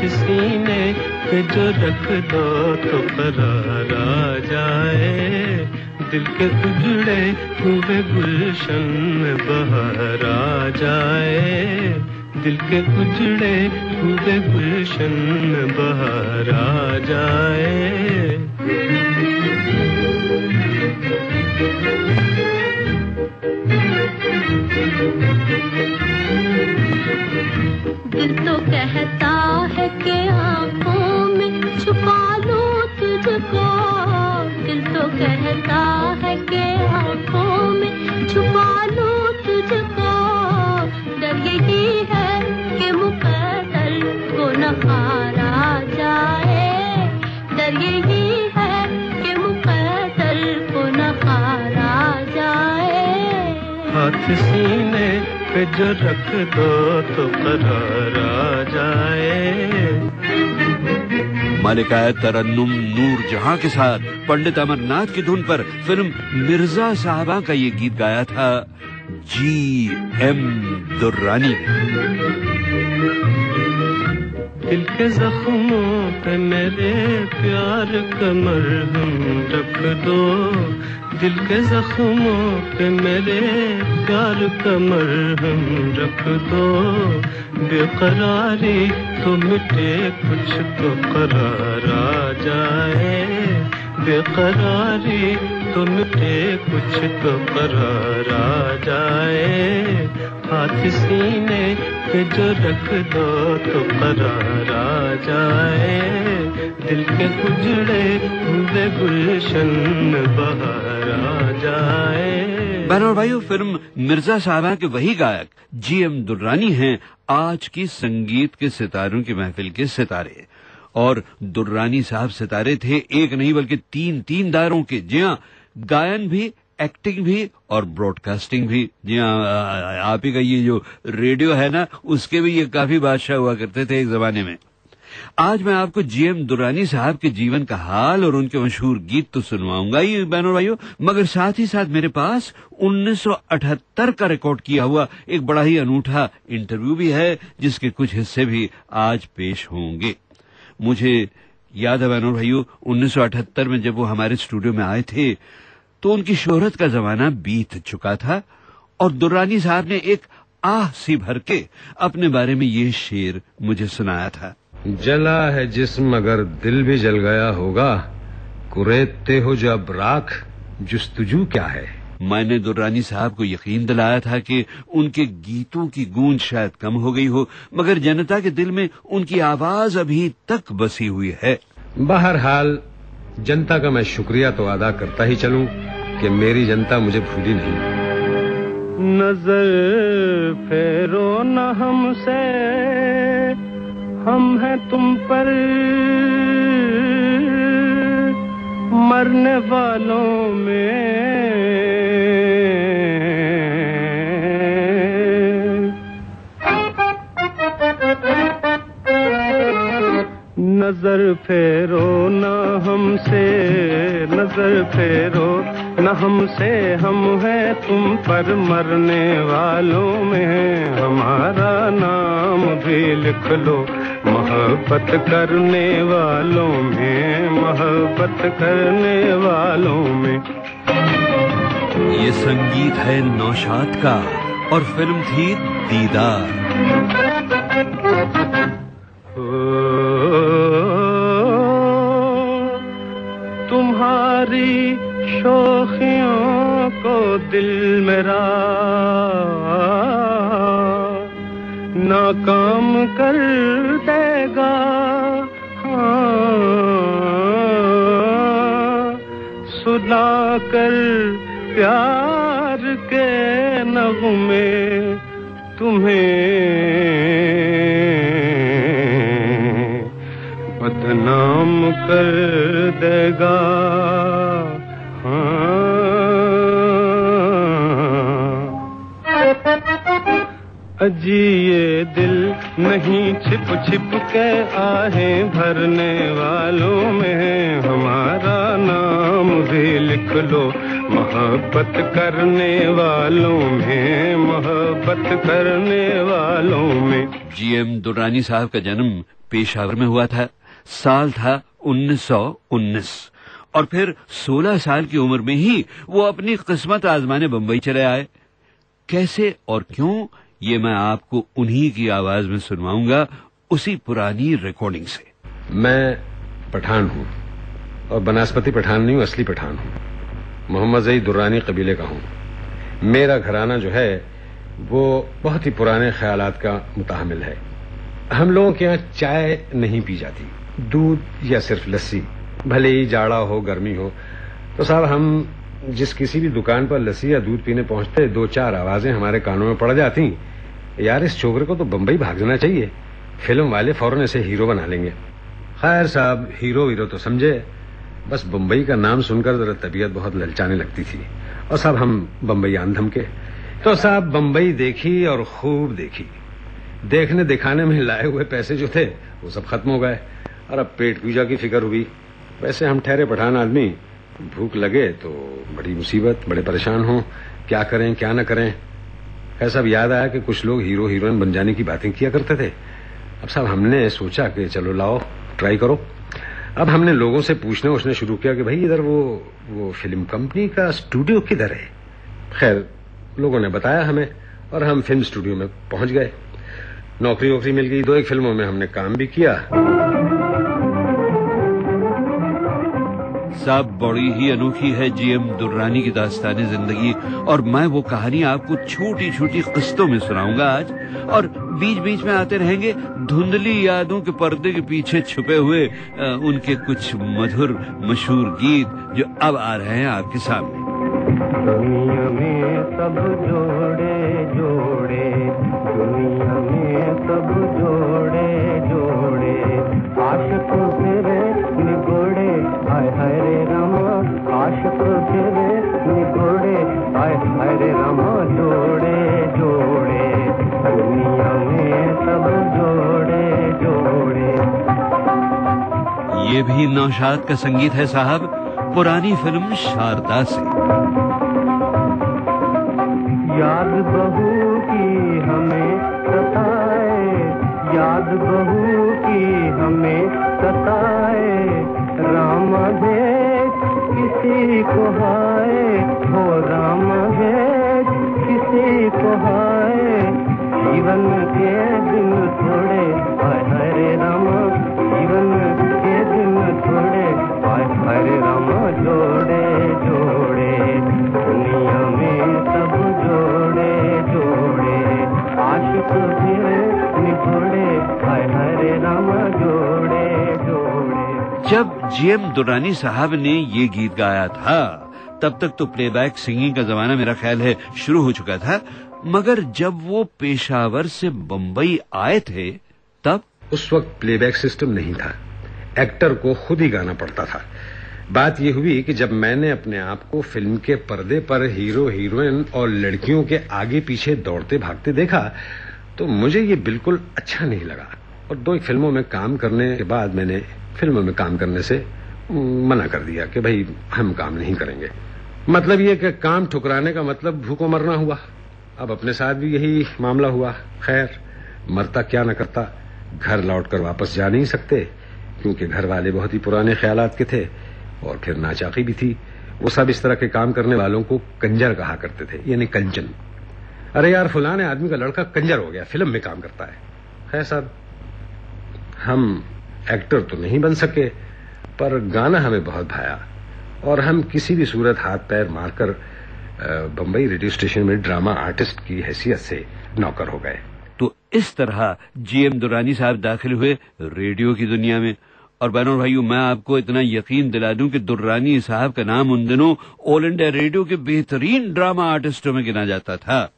सीने पे जो रख दो तो करार आ जाए, दिल के उजड़े हुए गुलशन में बहार आ जाए, दिल के उजड़े हुए गुलशन में बहार आ जाए। दिल तो कहता है कि आँखों में छुपा लूं तुझको, दिल तो कहता है कि आँखों में छुपा लूं तुझको, डर यही है कि मुकद्दर को न हारा जाए, डर यही है कि मुकद्दर को न हारा जाए। हाथ सीने पे जो रख दो तो करार आ जाए। मालिकाए तरन्नुम नूर जहां के साथ पंडित अमरनाथ की धुन पर फिल्म मिर्जा साहबा का ये गीत गाया था G.M. दुर्रानी ने। दिल के जख्मों पे मेरे प्यार का मरहम रख दो, दिल के जख्मों पे मेरे प्यार का मरहम रख दो, बेकरारी तो मिटे कुछ तो करार आ जाए, बेकरारी तो मिटे कुछ तो करार आ जाए। हाथ सीने पे जो रख दो तो करार आ जाए, दिल के उजड़े हुए गुलशन में बहार आ जाए। बहनों और भाइयों, फिल्म मिर्जा साहबा के वही गायक G.M. दुर्रानी हैं आज की संगीत के सितारों की महफिल के सितारे। और दुर्रानी साहब सितारे थे एक नहीं बल्कि तीन दायरों के। जी हाँ, गायन भी, एक्टिंग भी और ब्रॉडकास्टिंग भी। जी हाँ, आप ही का ये जो रेडियो है ना, उसके भी ये काफी बादशाह हुआ करते थे एक जमाने में। आज मैं आपको G.M. दुर्रानी साहब के जीवन का हाल और उनके मशहूर गीत तो सुनवाऊंगा ही बहनों भाइयों, मगर साथ ही साथ मेरे पास 1978 का रिकॉर्ड किया हुआ एक बड़ा ही अनूठा इंटरव्यू भी है, जिसके कुछ हिस्से भी आज पेश होंगे। मुझे याद है बहनों भाइयों, 1978 में जब वो हमारे स्टूडियो में आए थे तो उनकी शोहरत का जमाना बीत चुका था और दुर्रानी साहब ने एक आह सी भर के अपने बारे में ये शेर मुझे सुनाया था। जला है जिस्म अगर दिल भी जल गया होगा, कुरेदते हो जब राख जुस्तजू क्या है। मैंने दुर्रानी साहब को यकीन दिलाया था कि उनके गीतों की गूंज शायद कम हो गई हो, मगर जनता के दिल में उनकी आवाज अभी तक बसी हुई है। बहरहाल जनता का मैं शुक्रिया तो अदा करता ही चलूं कि मेरी जनता मुझे भूली नहीं। नजर फेरो न हमसे, हम हैं तुम पर मरने वालों में, नजर फेरो न हमसे, नजर फेरो न हमसे, हम हैं तुम पर मरने वालों में, हमारा नाम भी लिख लो मोहब्बत करने वालों में, मोहब्बत करने वालों में। ये संगीत है नौशाद का और फिल्म थी दीदार। तुम्हारी शोखियों को दिल मेरा नाकाम कर देगा, सुना कर प्यार के नगमे तुम्हें बदनाम कर देगा। अजी ये दिल नहीं छिप छिप के आहें भरने वालों में, हमारा नाम भी लिख लो मोहब्बत करने वालों में, मोहब्बत करने वालों में। G.M. दुर्रानी साहब का जन्म पेशावर में हुआ था। साल था 1919 और फिर 16 साल की उम्र में ही वो अपनी किस्मत आजमाने बंबई चले आए। कैसे और क्यों, ये मैं आपको उन्हीं की आवाज में सुनवाऊंगा, उसी पुरानी रिकॉर्डिंग से। मैं पठान हूँ और बनस्पति पठान नहीं हूँ, असली पठान हूँ। मोहम्मद ज़ई दुर्रानी कबीले का हूँ। मेरा घराना जो है वो बहुत ही पुराने ख्यालात का मुताहमिल है। हम लोगों के यहाँ चाय नहीं पी जाती, दूध या सिर्फ लस्सी, भले ही जाड़ा हो गर्मी हो। तो साहब हम जिस किसी भी दुकान पर लस्सी या दूध पीने पहुंचते, 2-4 आवाजें हमारे कानों में पड़ जाती, यार इस छोकरे को तो बंबई भाग जाना चाहिए, फिल्म वाले फौरन इसे हीरो बना लेंगे। खैर साहब, हीरो तो समझे, बस बंबई का नाम सुनकर जरा तबीयत बहुत ललचाने लगती थी। और साहब हम बंबई आन धमके। तो साहब बंबई देखी और खूब देखी। देखने दिखाने में लाए हुए पैसे जो थे वो सब खत्म हो गए और अब पेट पूजा की फिक्र हुई। वैसे हम ठहरे पठान आदमी, भूख लगे तो बड़ी मुसीबत, बड़े परेशान हो, क्या करें क्या न करें। ऐसा याद आया कि कुछ लोग हीरो हीरोइन बन जाने की बातें किया करते थे। अब साहब हमने सोचा कि चलो लाओ ट्राई करो। अब हमने लोगों से पूछने शुरू किया कि भाई इधर वो फिल्म कंपनी का स्टूडियो किधर है। खैर लोगों ने बताया हमें और हम फिल्म स्टूडियो में पहुंच गए। नौकरी वोकरी मिल गई, 2-1 फिल्मों में हमने काम भी किया। साहब बड़ी ही अनोखी है जीएम दुर्रानी की दास्तानी जिंदगी, और मैं वो कहानी आपको छोटी छोटी किस्तों में सुनाऊंगा आज, और बीच बीच में आते रहेंगे धुंधली यादों के पर्दे के पीछे छुपे हुए उनके कुछ मधुर मशहूर गीत जो अब आ रहे हैं आपके सामने। दुनिया में सब जोड़े जोड़े, दुनिया में सब जोड़े जोड़े, आशिक फिरे निगोड़े, हाय हाय रे रामा, आशिक फिरे निगोड़े, हाय हाय रे रामा, जोड़े जोड़े, दुनिया में सब जोड़े जोड़े। ये भी नौशाद का संगीत है साहब, पुरानी फिल्म शारदा से। याद बहू की हमें सताए, याद बहू की हमें सताए, राम भेज किसी को हाय, हो राम भेज किसी को हाय, जीवन के दिन थोड़े, हाय हाय रे राम, जीवन के दिन थोड़े, हाय हाय रे राम, जोड़े जोड़े, दुनिया में सब जोड़े जोड़े, आशिक फिरे निगोड़े, हाय हाय रे राम, जोड़े जोड़े। जब जीएम दुर्रानी साहब ने ये गीत गाया था तब तक तो प्लेबैक सिंगिंग का जमाना मेरा ख्याल है शुरू हो चुका था, मगर जब वो पेशावर से बंबई आए थे तब उस वक्त प्लेबैक सिस्टम नहीं था, एक्टर को खुद ही गाना पड़ता था। बात यह हुई कि जब मैंने अपने आप को फिल्म के पर्दे पर हीरो हीरोइन और लड़कियों के आगे पीछे दौड़ते भागते देखा तो मुझे ये बिल्कुल अच्छा नहीं लगा, और 2 फिल्मों में काम करने के बाद मैंने फिल्मों में काम करने से मना कर दिया कि भाई हम काम नहीं करेंगे। मतलब ये कि काम ठुकराने का मतलब भूखों मरना हुआ। अब अपने साथ भी यही मामला हुआ। खैर मरता क्या न करता, घर लौटकर वापस जा नहीं सकते क्योंकि घर वाले बहुत ही पुराने ख्यालात के थे और फिर नाचाकी भी थी। वो सब इस तरह के काम करने वालों को कंजर कहा करते थे, यानी कंचन। अरे यार फलाने आदमी का लड़का कंजर हो गया, फिल्म में काम करता है। है साहब, हम एक्टर तो नहीं बन सके पर गाना हमें बहुत भाया और हम किसी भी सूरत हाथ पैर मारकर बंबई रेडियो स्टेशन में ड्रामा आर्टिस्ट की हैसियत से नौकर हो गए। तो इस तरह जीएम दुर्रानी साहब दाखिल हुए रेडियो की दुनिया में। और बहनों भाइयों, मैं आपको इतना यकीन दिला दूं कि दुर्रानी साहब का नाम उन दिनों ऑल इंडिया रेडियो के बेहतरीन ड्रामा आर्टिस्टों में गिना जाता था,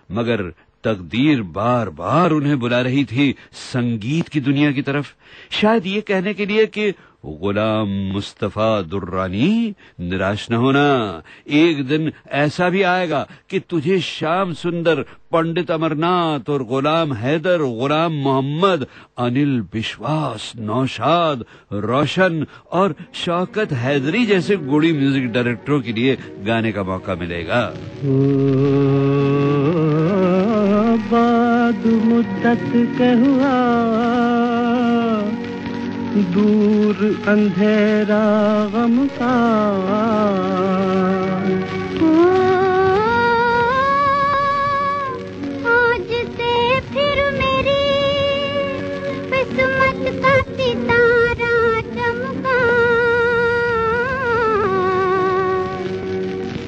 मगर तकदीर बार बार उन्हें बुला रही थी संगीत की दुनिया की तरफ, शायद ये कहने के लिए कि गुलाम मुस्तफा दुर्रानी निराश न होना, एक दिन ऐसा भी आएगा कि तुझे श्याम सुंदर, पंडित अमरनाथ और गुलाम हैदर, गुलाम मोहम्मद, अनिल विश्वास, नौशाद, रोशन और शौकत हैदरी जैसे गुड़ी म्यूजिक डायरेक्टरों के लिए गाने का मौका मिलेगा। बाद मुद्दत के हुआ दूर अंधेरा गम का आज से फिर मेरी किस्मत का सितारा चमका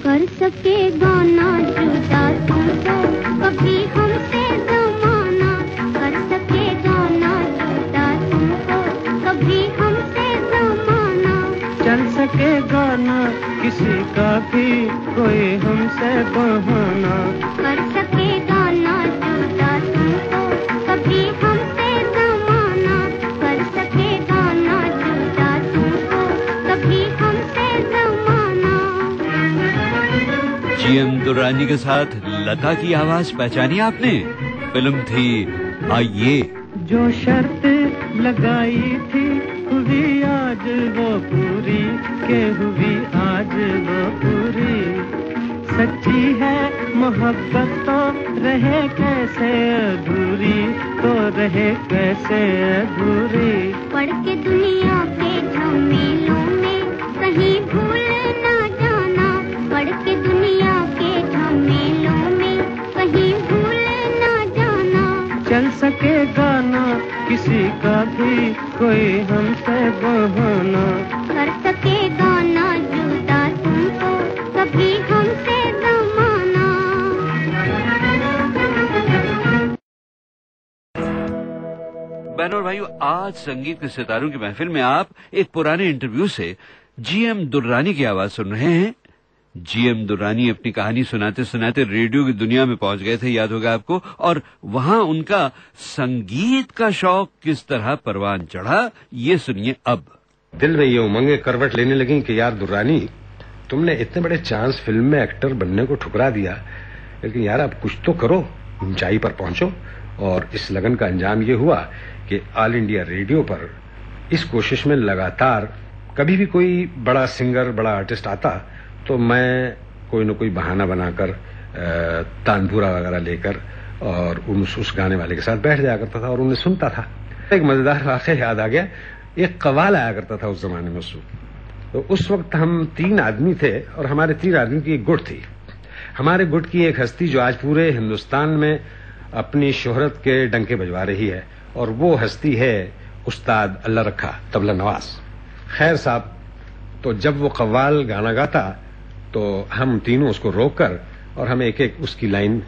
कर सकेगा ना जुदा तुमको कभी हमसे जमाना कर सकेगा ना जुदा तुमको कभी हमसे जमाना चल सकेगा ना किसी का भी कोई हमसे बहाना कर सकेगा ना जुदा तुमको कभी हमसे जमाना कर सकेगा ना जुदा तुमको कभी हमसे जमाना। जीएम दुर्रानी के साथ लता की आवाज पहचानी आपने? फिल्म थी आइए। जो शर्त लगाई थी हुई आज वो पूरी के हुई आज वो पूरी सच्ची है मोहब्बत तो रहे कैसे अधूरी तो रहे कैसे अधूरी पढ़ के दुनिया के झमेलों में कहीं भूल ना जाना पढ़ के दुनिया के झमेलों में कहीं भूल ना जाना चल सकेगा ना किसी का भी कोई हमसे बहाना कर सकेगा ना जुदा तुमको कभी हमसे जमाना। बहनों और भाइयों, आज संगीत के सितारों की महफिल में आप एक पुराने इंटरव्यू से जीएम दुर्रानी की आवाज सुन रहे हैं। जीएम दुर्रानी अपनी कहानी सुनाते सुनाते रेडियो की दुनिया में पहुंच गए थे, याद होगा आपको, और वहां उनका संगीत का शौक किस तरह परवान चढ़ा, ये सुनिए अब। दिल में ये उमंगें करवट लेने लगी कि यार दुर्रानी, तुमने इतने बड़े चांस फिल्म में एक्टर बनने को ठुकरा दिया, लेकिन यार अब कुछ तो करो, ऊंचाई पर पहुंचो। और इस लगन का अंजाम ये हुआ कि ऑल इंडिया रेडियो पर इस कोशिश में लगातार कभी भी कोई बड़ा सिंगर, बड़ा आर्टिस्ट आता तो मैं कोई न कोई बहाना बनाकर तानपुरा वगैरह लेकर और उस गाने वाले के साथ बैठ जाया करता था और उन्हें सुनता था। एक मजेदार वाक़या याद आ गया। एक कव्वाल आया करता था उस जमाने में। तो उस वक्त हम 3 आदमी थे और हमारे 3 आदमी की एक गुट थी। हमारे गुट की एक हस्ती जो आज पूरे हिंदुस्तान में अपनी शोहरत के डंके बजवा रही है, और वो हस्ती है उस्ताद अल्लाह रखा तबला नवाज। खैर साहब, तो जब वो कव्वाल गाना गाता तो हम तीनों उसको रोककर और हम एक एक उसकी लाइन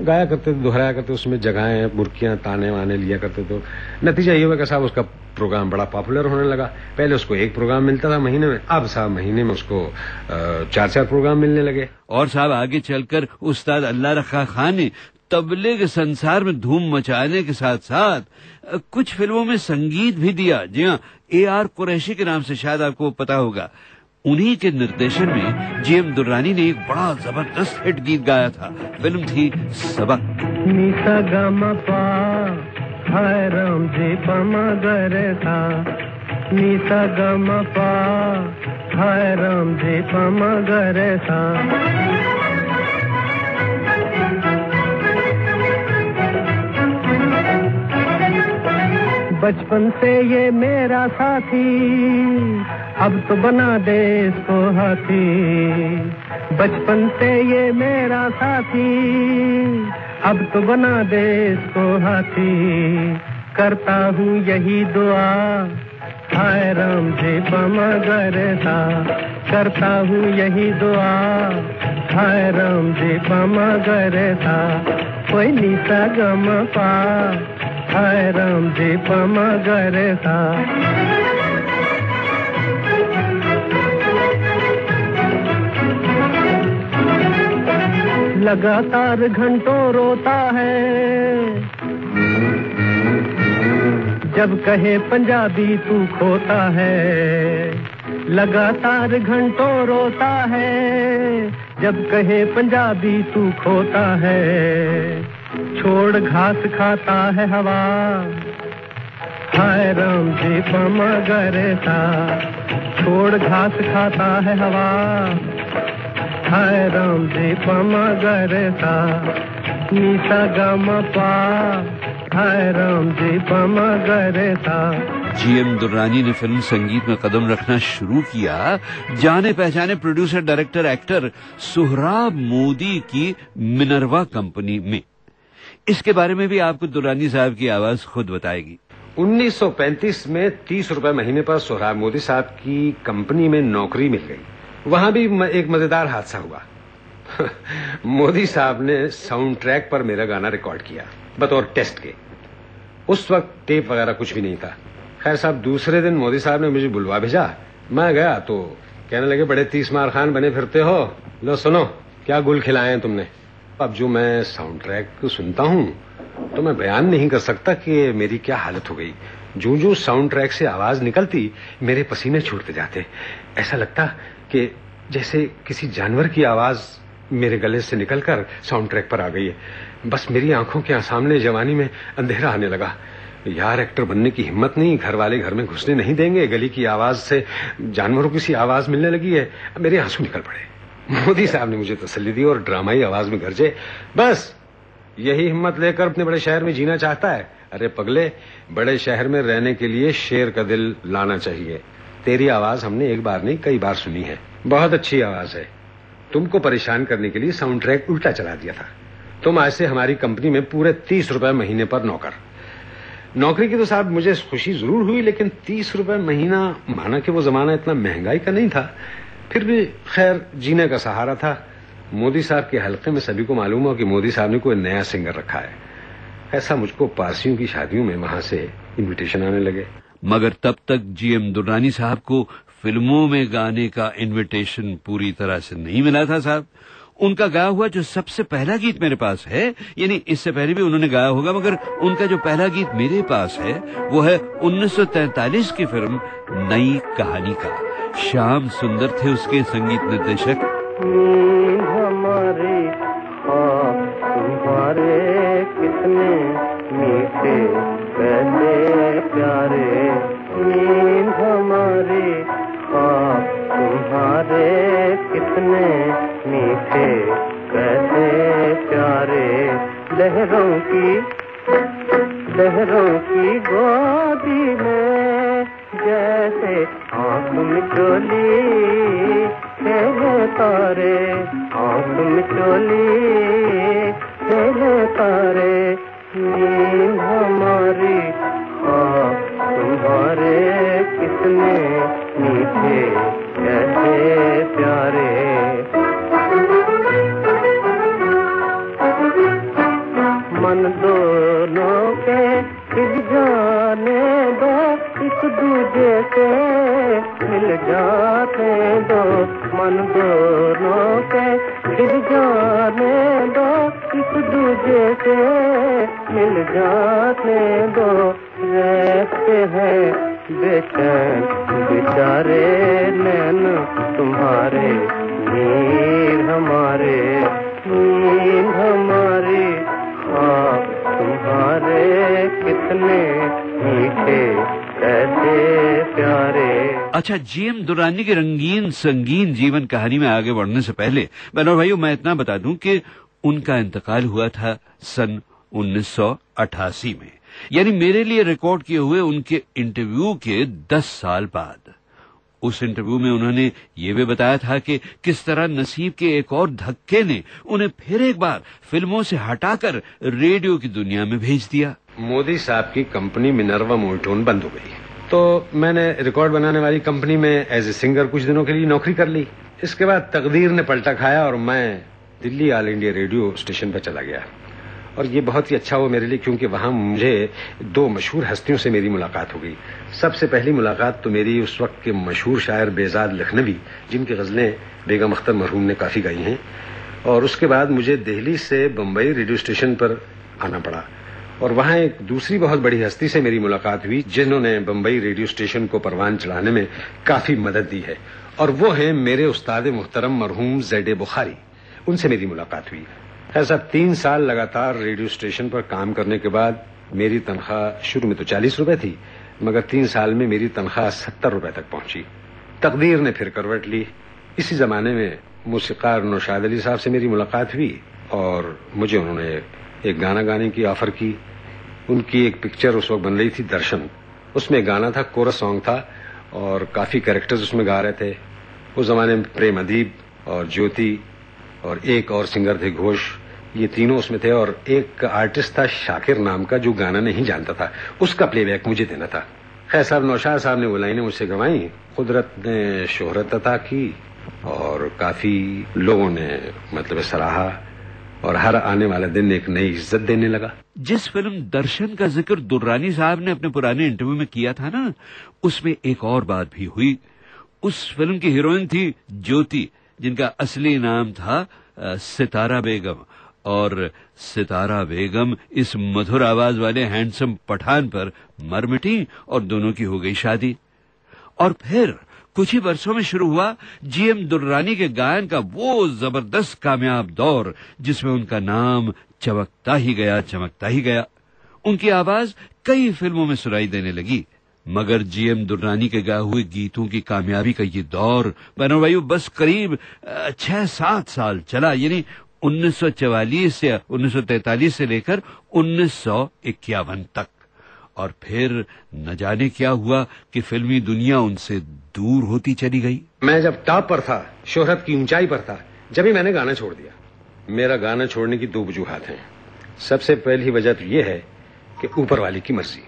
गाया करते थे, दोहराया करते, उसमें जगहें, मुर्कियां, ताने वाने लिया करते। तो नतीजा ये हुआ कि साहब उसका प्रोग्राम बड़ा पॉपुलर होने लगा। पहले उसको 1 प्रोग्राम मिलता था महीने में, अब साहब महीने में उसको 4-4 प्रोग्राम मिलने लगे। और साहब आगे चलकर उस्ताद अल्लाह रखा खान ने तबले के संसार में धूम मचाने के साथ साथ कुछ फिल्मों में संगीत भी दिया। जी हाँ, AR कुरैशी के नाम से शायद आपको पता होगा। उन्हीं के निर्देशन में जीएम दुर्रानी ने एक बड़ा जबरदस्त हिट गीत गाया था। फिल्म थी सबक। नीसा गमा पा हाय राम जी पमा गरे था नीसा गमा पा हाय राम जी पमा गरे था। बचपन से ये मेरा साथी अब तो बना दे इसको हाथी। बचपन से ये मेरा साथी अब तो बना दे इसको हाथी। करता हूँ यही दुआ हाय राम जी पमा गरे था। करता हूँ यही दुआ हाय राम जी पमा गरे था। कोई नीसा गमा पा हाय राम जी पमा गरे था। लगातार घंटों रोता है जब कहे पंजाबी तू खोता है। लगातार घंटों रोता है जब कहे पंजाबी तू खोता है। छोड़ घास खाता है हवा हाय राम जी पमा गरे था। छोड़ घास खाता है हवा हाय राम जी पमा गरे था। नीसा गमा पा हाय राम जी पमा गरे था। जीएम दुर्रानी ने फिल्म संगीत में कदम रखना शुरू किया जाने पहचाने producer, director, actor Sohrab Modi की मिनर्वा कंपनी में। इसके बारे में भी आपको दुर्रानी साहब की आवाज खुद बताएगी। 1935 में 30 रुपए महीने पर सोहराब मोदी साहब की कंपनी में नौकरी मिल गई। वहां भी एक मजेदार हादसा हुआ। मोदी साहब ने साउंड ट्रैक पर मेरा गाना रिकॉर्ड किया बतौर टेस्ट के। उस वक्त टेप वगैरह कुछ भी नहीं था। खैर साहब, दूसरे दिन मोदी साहब ने मुझे बुलवा भेजा। मैं गया तो कहने लगे, बड़े 30 मार खान बने फिरते हो, लो सुनो क्या गुल खिलाए हैं तुमने। अब जो मैं साउंड ट्रैक सुनता हूं तो मैं बयान नहीं कर सकता कि मेरी क्या हालत हो गई। जो जो साउंड ट्रैक से आवाज निकलती मेरे पसीने छूटते जाते। ऐसा लगता कि जैसे किसी जानवर की आवाज मेरे गले से निकलकर साउंड ट्रैक पर आ गई है। बस मेरी आंखों के सामने जवानी में अंधेरा आने लगा। यार, एक्टर बनने की हिम्मत नहीं, घर वाले घर में घुसने नहीं देंगे, गली की आवाज से जानवरों की सी आवाज मिलने लगी है। मेरे आंसू निकल पड़े। मोदी साहब ने मुझे तसल्ली दी और ड्रामाई आवाज में गरजे, बस यही हिम्मत लेकर अपने बड़े शहर में जीना चाहता है। अरे पगले, बड़े शहर में रहने के लिए शेर का दिल लाना चाहिए। तेरी आवाज हमने एक बार नहीं कई बार सुनी है, बहुत अच्छी आवाज है। तुमको परेशान करने के लिए साउंड ट्रैक उल्टा चला दिया था। तुम आज से हमारी कंपनी में पूरे 30 रुपए महीने पर नौकर। नौकरी की तो साहब मुझे खुशी जरूर हुई, लेकिन 30 रुपए महीना, माना कि वो जमाना इतना महंगाई का नहीं था, फिर भी खैर जीने का सहारा था। मोदी साहब के हल्के में सभी को मालूम हो कि मोदी साहब ने कोई नया सिंगर रखा है। ऐसा मुझको पारसियों की शादियों में वहां से इनविटेशन आने लगे। मगर तब तक जीएम दुर्रानी साहब को फिल्मों में गाने का इनविटेशन पूरी तरह से नहीं मिला था साहब। उनका गाया हुआ जो सबसे पहला गीत मेरे पास है, यानी इससे पहले भी उन्होंने गाया होगा, मगर उनका जो पहला गीत मेरे पास है वो है 1943 की फिल्म नई कहानी का। श्याम सुंदर थे उसके संगीत निर्देशक। हमारे तुम्हारे कितने मीठे कैसे प्यारे, नींद हमारे तुम्हारे कितने मीठे कैसे प्यारे, लहरों की गोदी में जैसे आँख मिचोली खेले तारे, आँख मिचोली खेले तारे, नींद हमारी तुम्हारे कितने मीठे कैसे प्यारे। मन दोनों के खिल जाने दो, एक दूजे से मिल जाते दो। मन दोनों के खिल जाने दो, एक दूजे से मिल जाते दो। रहते हैं बेचैन बेचारे नैन तुम्हारे, नीर हमारे, नींद हमारी तुम्हारे कितने मीठे कैसे प्यारे। अच्छा, जीएम दुर्रानी के रंगीन संगीन जीवन कहानी में आगे बढ़ने से पहले बहनों भाइयों मैं इतना बता दूं कि उनका इंतकाल हुआ था सन 1988 में, यानी मेरे लिए रिकॉर्ड किए हुए उनके इंटरव्यू के 10 साल बाद। उस इंटरव्यू में उन्होंने ये भी बताया था कि किस तरह नसीब के एक और धक्के ने उन्हें फिर एक बार फिल्मों से हटाकर रेडियो की दुनिया में भेज दिया। मोदी साहब की कंपनी मिनर्वा मोल्टोन बंद हो गई तो मैंने रिकॉर्ड बनाने वाली कंपनी में एज ए सिंगर कुछ दिनों के लिए नौकरी कर ली। इसके बाद तकदीर ने पलटा खाया और मैं Delhi all India radio station पर चला गया। और ये बहुत ही अच्छा हुआ मेरे लिए, क्योंकि वहां मुझे 2 मशहूर हस्तियों से मेरी मुलाकात हो गई। सबसे पहली मुलाकात तो मेरी उस वक्त के मशहूर शायर बेजाद लखनवी, जिनकी गजलें बेगम अख्तर मरहूम ने काफी गाई हैं। और उसके बाद मुझे दिल्ली से बम्बई रेडियो स्टेशन पर आना पड़ा और वहां एक दूसरी बहुत बड़ी हस्ती से मेरी मुलाकात हुई, जिन्होंने बम्बई रेडियो स्टेशन को परवान चढ़ाने में काफी मदद दी है। और वो हैं मेरे उस्ताद मुहतरम मरहूम ज़ैड बुखारी। उनसे मेरी मुलाकात हुई। ऐसा 3 साल लगातार रेडियो स्टेशन पर काम करने के बाद मेरी तनख्वाह शुरू में तो 40 रुपए थी, मगर 3 साल में मेरी तनख्वाह 70 रुपए तक पहुंची। तकदीर ने फिर करवट ली। इसी जमाने में मौसीकार नौशाद अली साहब से मेरी मुलाकात हुई और मुझे उन्होंने एक गाना गाने की ऑफर की। उनकी एक पिक्चर उस वक्त बन रही थी दर्शन, उसमें गाना था, कोरस सॉन्ग था और काफी कैरेक्टर्स उसमें गा रहे थे। उस जमाने में प्रेम अदीब और ज्योति और एक और सिंगर थे घोष, ये तीनों उसमें थे। और एक आर्टिस्ट था शाकिर नाम का जो गाना नहीं जानता था, उसका प्लेबैक मुझे देना था। खैर साहब, नौशाद साहब ने वो लाइनें मुझसे गवाई, कुदरत ने शोहरत अता की और काफी लोगों ने मतलब सराहा और हर आने वाला दिन एक नई इज्जत देने लगा। जिस फिल्म दर्शन का जिक्र दुर्रानी साहब ने अपने पुराने इंटरव्यू में किया था ना, उसमें एक और बात भी हुई। उस फिल्म की हीरोइन थी ज्योति, जिनका असली नाम था सितारा बेगम, और सितारा बेगम इस मधुर आवाज वाले हैंडसम पठान पर मर मिटी और दोनों की हो गई शादी। और फिर कुछ ही वर्षों में शुरू हुआ जीएम दुर्रानी के गायन का वो जबरदस्त कामयाब दौर, जिसमें उनका नाम चमकता ही गया। उनकी आवाज कई फिल्मों में सुनाई देने लगी। मगर जीएम दुर्रानी के गाए हुए गीतों की कामयाबी का ये दौर बनवायु बस करीब 6-7 साल चला, यानी 1944 या 1943 से लेकर 1951 तक। और फिर न जाने क्या हुआ कि फिल्मी दुनिया उनसे दूर होती चली गई। मैं जब टॉप पर था, शोहरत की ऊंचाई पर था, जब ही मैंने गाना छोड़ दिया। मेरा गाना छोड़ने की 2 वजूहात हैं। सबसे पहली वजह तो यह है कि ऊपर वाले की मर्जी,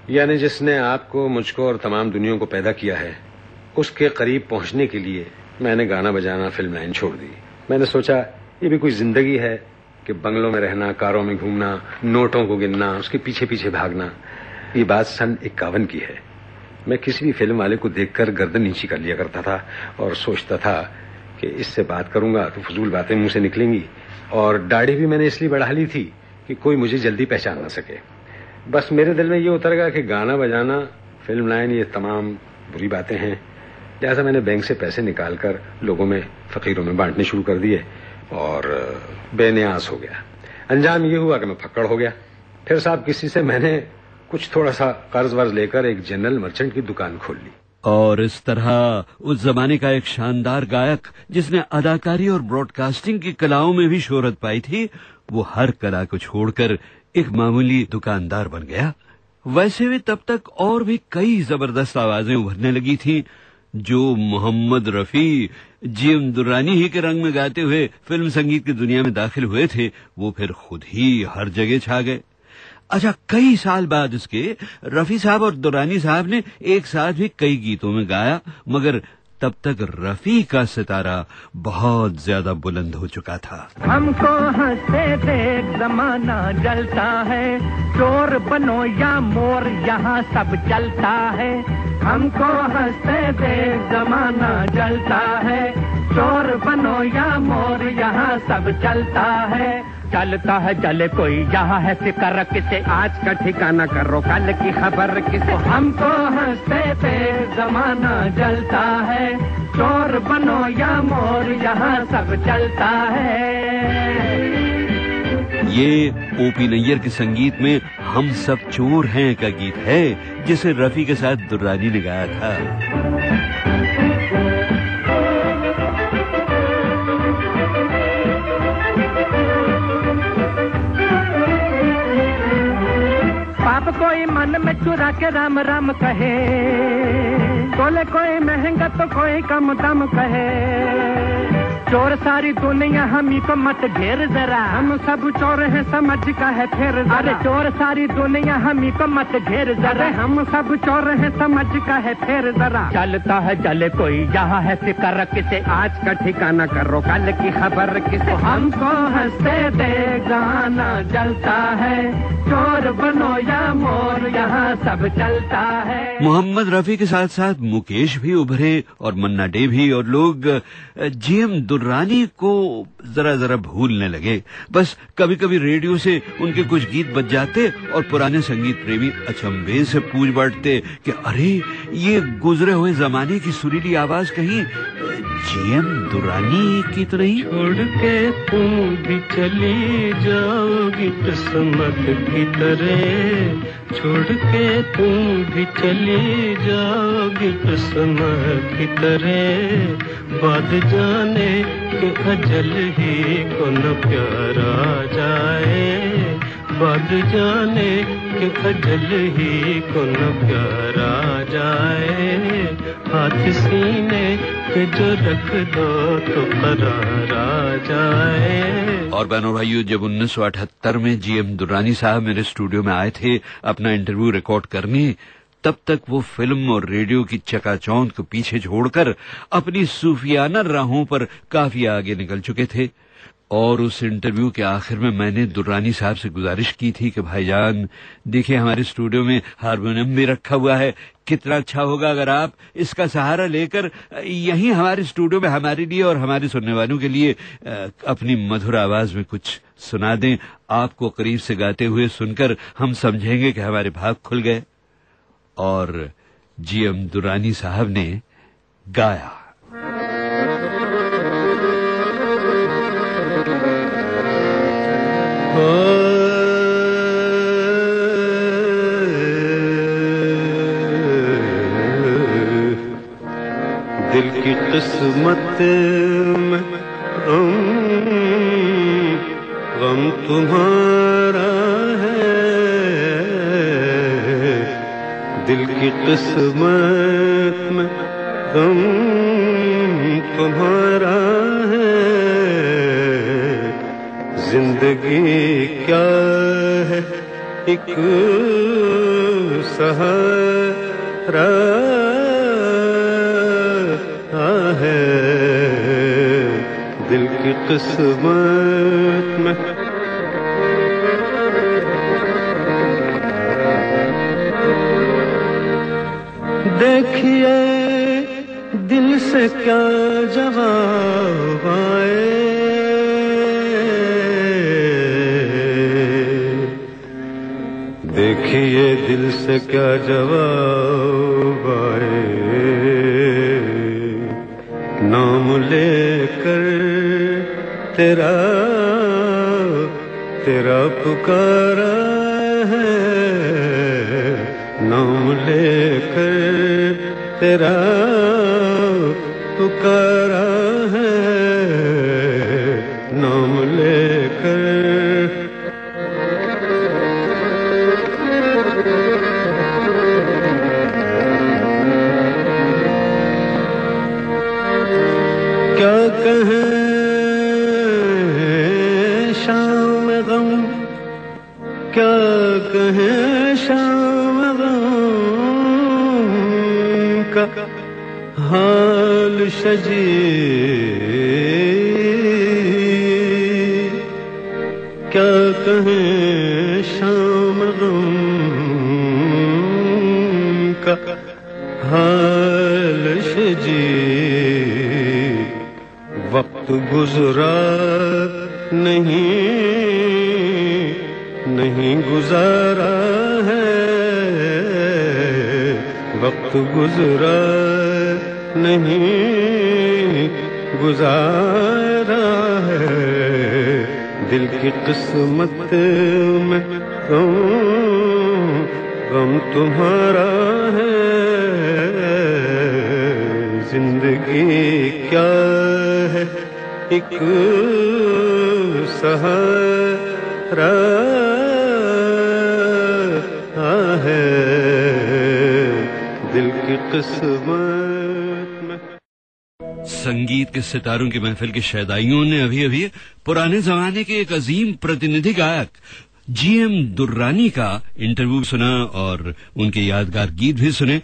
यानी जिसने आपको, मुझको और तमाम दुनिया को पैदा किया है, उसके करीब पहुंचने के लिए मैंने गाना बजाना, फिल्म लाइन छोड़ दी। मैंने सोचा ये भी कोई जिंदगी है कि बंगलों में रहना, कारों में घूमना, नोटों को गिनना, उसके पीछे पीछे भागना। ये बात सन 51 की है। मैं किसी भी फिल्म वाले को देखकर गर्दन नीची कर लिया करता था और सोचता था कि इससे बात करूंगा तो फजूल बातें मुंह से निकलेंगी। और दाढ़ी भी मैंने इसलिए बढ़ा ली थी कि कोई मुझे जल्दी पहचान ना सके। बस मेरे दिल में ये उतर गया कि गाना बजाना, फिल्म लाइन, ये तमाम बुरी बातें हैं। लिहाजा मैंने बैंक से पैसे निकालकर लोगों में, फकीरों में बांटने शुरू कर दिए और बेनियास हो गया। अंजाम ये हुआ कि मैं फक्कड़ हो गया। फिर साहब किसी से मैंने कुछ थोड़ा सा कर्ज वर्ज लेकर एक जनरल मर्चेंट की दुकान खोल ली। और इस तरह उस जमाने का एक शानदार गायक, जिसने अदाकारी और ब्रॉडकास्टिंग की कलाओं में भी शोहरत पाई थी, वो हर कला को छोड़कर एक मामूली दुकानदार बन गया। वैसे भी तब तक और भी कई जबरदस्त आवाजें उभरने लगी थीं, जो मोहम्मद रफी, जीएम दुर्रानी ही के रंग में गाते हुए फिल्म संगीत की दुनिया में दाखिल हुए थे, वो फिर खुद ही हर जगह छा गए। अच्छा, कई साल बाद इसके रफी साहब और दुर्रानी साहब ने एक साथ भी कई गीतों में गाया, मगर तब तक रफी का सितारा बहुत ज्यादा बुलंद हो चुका था। हमको हंसते देख जमाना जलता है, चोर बनो या मोर यहाँ सब चलता है। हमको हंसते देख जमाना जलता है, चोर बनो या मोर यहाँ सब चलता है। चलता है जले कोई यहाँ है फिक्र किसे, आज का ठिकाना करो कल की खबर किसे। हमको हंसते थे जमाना जलता है, चोर बनो या मोर यहाँ सब चलता है। ये ओपी नैयर के संगीत में हम सब चोर हैं का गीत है, जिसे रफी के साथ दुर्रानी ने गाया था। पाप कोई मन में चुरा के राम राम कहे, बोले कोई महंगा तो कोई कम दाम कहे। चोर सारी दुनिया हमी को मत घेर जरा, हम सब चोर हैं समझ का है फिर। अरे चोर सारी दुनिया हमी को मत घेर जरा, हम सब चोर हैं समझ का है फिर जरा। चलता है जले कोई यहाँ है फिक्र किसे, आज का ठिकाना करो कल की खबर किसे। हमको हंसते दे गाना जलता है, चोर बनो या मोर यहाँ सब चलता है। मोहम्मद रफी के साथ साथ मुकेश भी उभरे और मन्ना डे भी, और लोग जीएम दुर्रानी को जरा जरा भूलने लगे। बस कभी कभी रेडियो से उनके कुछ गीत बज जाते और पुराने संगीत प्रेमी अचंभे से पूछ बैठते कि अरे ये गुजरे हुए जमाने की सुरीली आवाज कहीं जीएम दुर्रानी की तो नहीं। छोड़ के तुम भी चली जाओगी किस्मत की तरह, छोड़ के तुम भी चली जाओगी किस्मत की तरह। बाद जाने कि अजल ही को न प्यारा जाए, बाद जाने कि अजल ही को न प्यार आ जाए, हाथ सीने पे जो रख दो तो करार आ जाए। और बहनों भाइयों, जब 1978 में जीएम दुर्रानी साहब मेरे स्टूडियो में आए थे अपना इंटरव्यू रिकॉर्ड करने, तब तक वो फिल्म और रेडियो की चकाचौंध को पीछे छोड़कर अपनी सूफियाना राहों पर काफी आगे निकल चुके थे। और उस इंटरव्यू के आखिर में मैंने दुर्रानी साहब से गुजारिश की थी कि भाईजान देखिए, हमारे स्टूडियो में हारमोनियम भी रखा हुआ है, कितना अच्छा होगा अगर आप इसका सहारा लेकर यहीं हमारे स्टूडियो में हमारे लिए और हमारे सुनने वालों के लिए अपनी मधुर आवाज में कुछ सुना दें। आपको करीब से गाते हुए सुनकर हम समझेंगे कि हमारे भाग खुल गए। और जीएम दुर्रानी साहब ने गाया। दिल की किस्मत में गम तुम्हारा है, दिल की किस्मत में गम तुम्हारा है। जिंदगी क्या है एक सहारा है, दिल की किस्मत में देखिए दिल से क्या जवाब आए, देखिए दिल से क्या जवाब आए। नाम लेकर तेरा तेरा पुकारा है, नाम लेकर तेरा पुकारा है, नाम लेकर। क्या कहें शाम गम, क्या कहें शाम गम का हाल शजी, क्या कहें शाम गम का हाल शजी। वक्त गुजरा नहीं गुजारा है, वक्त गुजरा नहीं गुजारा है। दिल की किस्मत में गम तुम्हारा है। जिंदगी क्या है एक सहारा है, दिल की किस्मत में। संगीत के सितारों की महफिल के शहदाइयों ने अभी अभी पुराने जमाने के एक अजीम प्रतिनिधि गायक जीएम दुर्रानी का इंटरव्यू सुना और उनके यादगार गीत भी सुने।